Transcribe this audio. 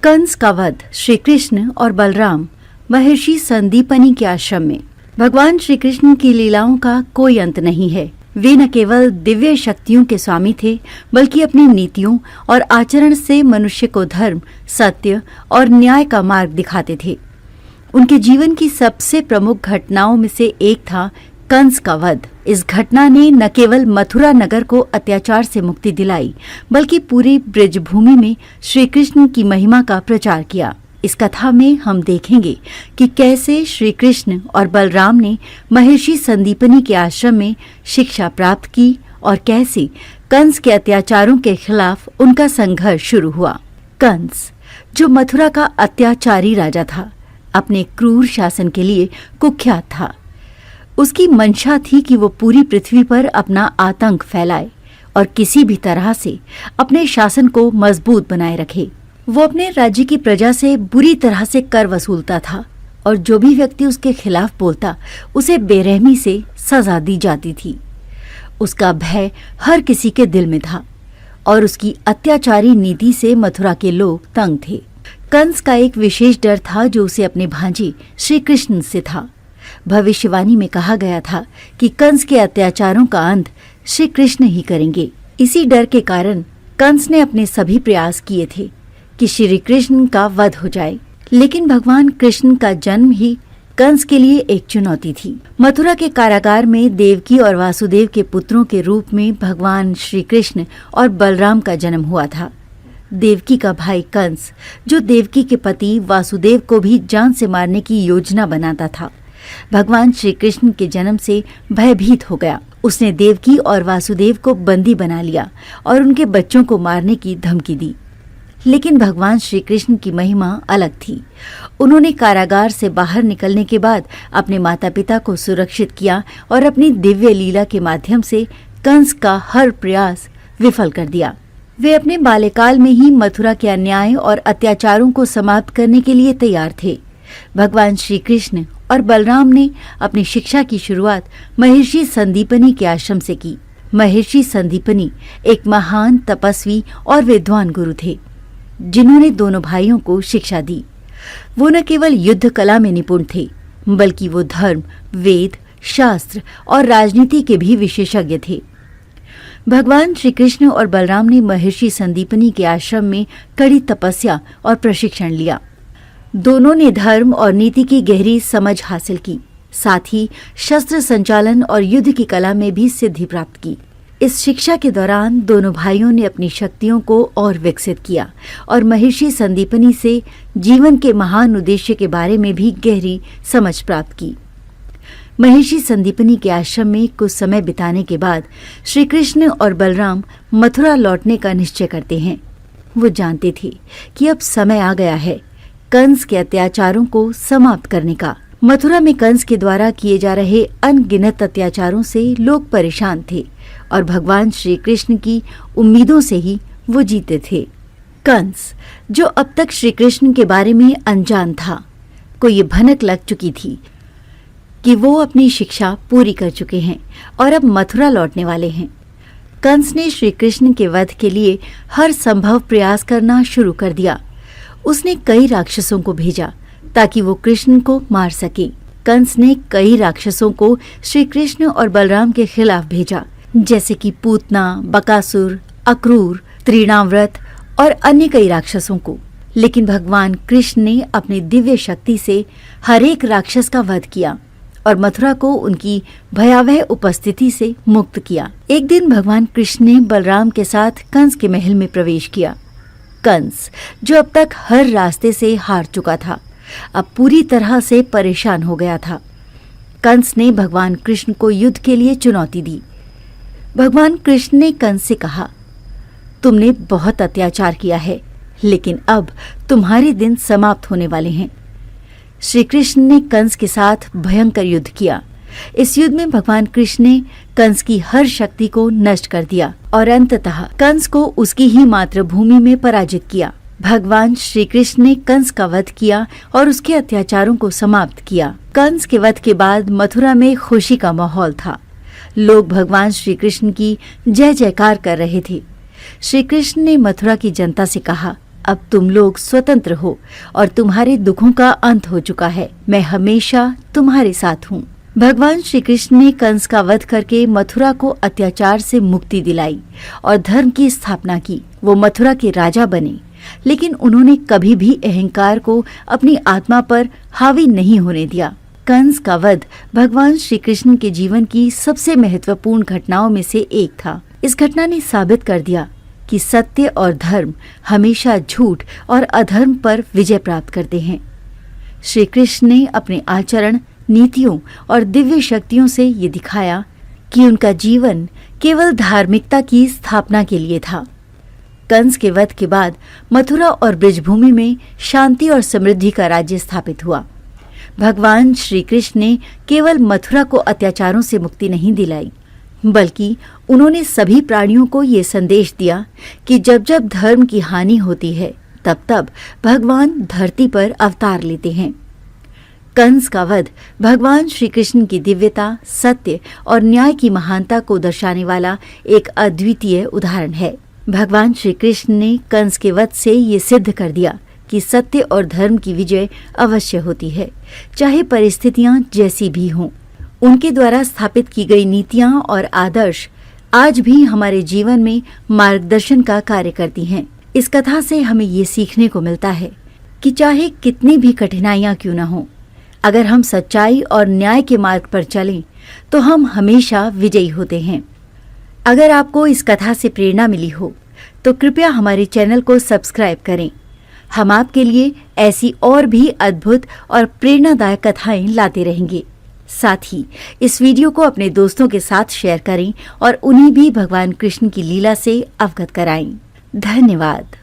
कंस का वध। श्री कृष्ण और बलराम महर्षि संदीपनी के आश्रम में। भगवान श्री कृष्ण की लीलाओं का कोई अंत नहीं है। वे न केवल दिव्य शक्तियों के स्वामी थे, बल्कि अपनी नीतियों और आचरण से मनुष्य को धर्म, सत्य और न्याय का मार्ग दिखाते थे। उनके जीवन की सबसे प्रमुख घटनाओं में से एक था कंस का वध। इस घटना ने न केवल मथुरा नगर को अत्याचार से मुक्ति दिलाई, बल्कि पूरी ब्रजभूमि में श्री कृष्ण की महिमा का प्रचार किया। इस कथा में हम देखेंगे कि कैसे श्री कृष्ण और बलराम ने महर्षि संदीपनी के आश्रम में शिक्षा प्राप्त की और कैसे कंस के अत्याचारों के खिलाफ उनका संघर्ष शुरू हुआ। कंस, जो मथुरा का अत्याचारी राजा था, अपने क्रूर शासन के लिए कुख्यात था। उसकी मंशा थी कि वो पूरी पृथ्वी पर अपना आतंक फैलाए और किसी भी तरह से अपने शासन को मजबूत बनाए रखे। वो अपने राज्य की प्रजा से बुरी तरह से कर वसूलता था और जो भी व्यक्ति उसके खिलाफ बोलता, उसे बेरहमी से सजा दी जाती थी। उसका भय हर किसी के दिल में था और उसकी अत्याचारी नीति से मथुरा के लोग तंग थे। कंस का एक विशेष डर था जो उसे अपने भांजे श्री कृष्ण से था। भविष्यवाणी में कहा गया था कि कंस के अत्याचारों का अंत श्री कृष्ण ही करेंगे। इसी डर के कारण कंस ने अपने सभी प्रयास किए थे कि श्री कृष्ण का वध हो जाए, लेकिन भगवान कृष्ण का जन्म ही कंस के लिए एक चुनौती थी। मथुरा के कारागार में देवकी और वासुदेव के पुत्रों के रूप में भगवान श्री कृष्ण और बलराम का जन्म हुआ था। देवकी का भाई कंस, जो देवकी के पति वासुदेव को भी जान से मारने की योजना बनाता था, भगवान श्री कृष्ण के जन्म से भयभीत हो गया। उसने देवकी और वासुदेव को बंदी बना लिया और उनके बच्चों को मारने की धमकी दी। लेकिन भगवान श्री कृष्ण की महिमा अलग थी। उन्होंने कारागार से बाहर निकलने के बाद अपने माता पिता को सुरक्षित किया और अपनी दिव्य लीला के माध्यम से कंस का हर प्रयास विफल कर दिया। वे अपने बाल्यकाल में ही मथुरा के अन्याय और अत्याचारों को समाप्त करने के लिए तैयार थे। भगवान श्री कृष्ण और बलराम ने अपनी शिक्षा की शुरुआत महर्षि संदीपनी के आश्रम से की। महर्षि संदीपनी एक महान तपस्वी और विद्वान गुरु थे, जिन्होंने दोनों भाइयों को शिक्षा दी। वो न केवल युद्ध कला में निपुण थे, बल्कि वो धर्म, वेद, शास्त्र और राजनीति के भी विशेषज्ञ थे। भगवान श्री कृष्ण और बलराम ने महर्षि संदीपनी के आश्रम में कड़ी तपस्या और प्रशिक्षण लिया। दोनों ने धर्म और नीति की गहरी समझ हासिल की, साथ ही शस्त्र संचालन और युद्ध की कला में भी सिद्धि प्राप्त की। इस शिक्षा के दौरान दोनों भाइयों ने अपनी शक्तियों को और विकसित किया और महर्षि संदीपनी से जीवन के महान उद्देश्य के बारे में भी गहरी समझ प्राप्त की। महर्षि संदीपनी के आश्रम में कुछ समय बिताने के बाद श्री कृष्ण और बलराम मथुरा लौटने का निश्चय करते हैं। वो जानते थे कि अब समय आ गया है कंस के अत्याचारों को समाप्त करने का। मथुरा में कंस के द्वारा किए जा रहे अनगिनत अत्याचारों से लोग परेशान थे और भगवान श्री कृष्ण की उम्मीदों से ही वो जीते थे। कंस, जो अब तक श्री कृष्ण के बारे में अनजान था, को ये भनक लग चुकी थी कि वो अपनी शिक्षा पूरी कर चुके हैं और अब मथुरा लौटने वाले हैं। कंस ने श्री कृष्ण के वध के लिए हर संभव प्रयास करना शुरू कर दिया। उसने कई राक्षसों को भेजा ताकि वो कृष्ण को मार सके। कंस ने कई राक्षसों को श्री कृष्ण और बलराम के खिलाफ भेजा, जैसे कि पूतना, बकासुर, अक्रूर, तृणाव्रत और अन्य कई राक्षसों को। लेकिन भगवान कृष्ण ने अपनी दिव्य शक्ति से हर एक राक्षस का वध किया और मथुरा को उनकी भयावह उपस्थिति से मुक्त किया। एक दिन भगवान कृष्ण ने बलराम के साथ कंस के महल में प्रवेश किया। कंस, जो अब तक हर रास्ते से हार चुका था, अब पूरी तरह से परेशान हो गया था। कंस ने भगवान कृष्ण को युद्ध के लिए चुनौती दी। भगवान कृष्ण ने कंस से कहा, तुमने बहुत अत्याचार किया है, लेकिन अब तुम्हारे दिन समाप्त होने वाले हैं। श्री कृष्ण ने कंस के साथ भयंकर युद्ध किया। इस युद्ध में भगवान कृष्ण ने कंस की हर शक्ति को नष्ट कर दिया और अंततः कंस को उसकी ही मातृभूमि में पराजित किया। भगवान श्री कृष्ण ने कंस का वध किया और उसके अत्याचारों को समाप्त किया। कंस के वध के बाद मथुरा में खुशी का माहौल था। लोग भगवान श्री कृष्ण की जय जयकार कर रहे थे। श्री कृष्ण ने मथुरा की जनता से कहा, अब तुम लोग स्वतंत्र हो और तुम्हारे दुखों का अंत हो चुका है। मैं हमेशा तुम्हारे साथ हूँ। भगवान श्री कृष्ण ने कंस का वध करके मथुरा को अत्याचार से मुक्ति दिलाई और धर्म की स्थापना की। वो मथुरा के राजा बने, लेकिन उन्होंने कभी भी अहंकार को अपनी आत्मा पर हावी नहीं होने दिया। कंस का वध भगवान श्री कृष्ण के जीवन की सबसे महत्वपूर्ण घटनाओं में से एक था। इस घटना ने साबित कर दिया कि सत्य और धर्म हमेशा झूठ और अधर्म पर विजय प्राप्त करते हैं। श्री कृष्ण ने अपने आचरण, नीतियों और दिव्य शक्तियों से ये दिखाया कि उनका जीवन केवल धार्मिकता की स्थापना के लिए था। कंस के वध के बाद मथुरा और ब्रजभूमि में शांति और समृद्धि का राज्य स्थापित हुआ। भगवान श्री कृष्ण ने केवल मथुरा को अत्याचारों से मुक्ति नहीं दिलाई, बल्कि उन्होंने सभी प्राणियों को ये संदेश दिया कि जब जब धर्म की हानि होती है, तब तब भगवान धरती पर अवतार लेते हैं। कंस का वध भगवान श्री कृष्ण की दिव्यता, सत्य और न्याय की महानता को दर्शाने वाला एक अद्वितीय उदाहरण है। भगवान श्री कृष्ण ने कंस के वध से ये सिद्ध कर दिया कि सत्य और धर्म की विजय अवश्य होती है, चाहे परिस्थितियां जैसी भी हों। उनके द्वारा स्थापित की गई नीतियां और आदर्श आज भी हमारे जीवन में मार्गदर्शन का कार्य करती हैं। इस कथा से हमें ये सीखने को मिलता है कि चाहे कितनी भी कठिनाइयां क्यों न हों, अगर हम सच्चाई और न्याय के मार्ग पर चलें तो हम हमेशा विजयी होते हैं। अगर आपको इस कथा से प्रेरणा मिली हो तो कृपया हमारे चैनल को सब्सक्राइब करें। हम आपके लिए ऐसी और भी अद्भुत और प्रेरणादायक कथाएं लाते रहेंगे। साथ ही इस वीडियो को अपने दोस्तों के साथ शेयर करें और उन्हें भी भगवान कृष्ण की लीला से अवगत कराएं। धन्यवाद।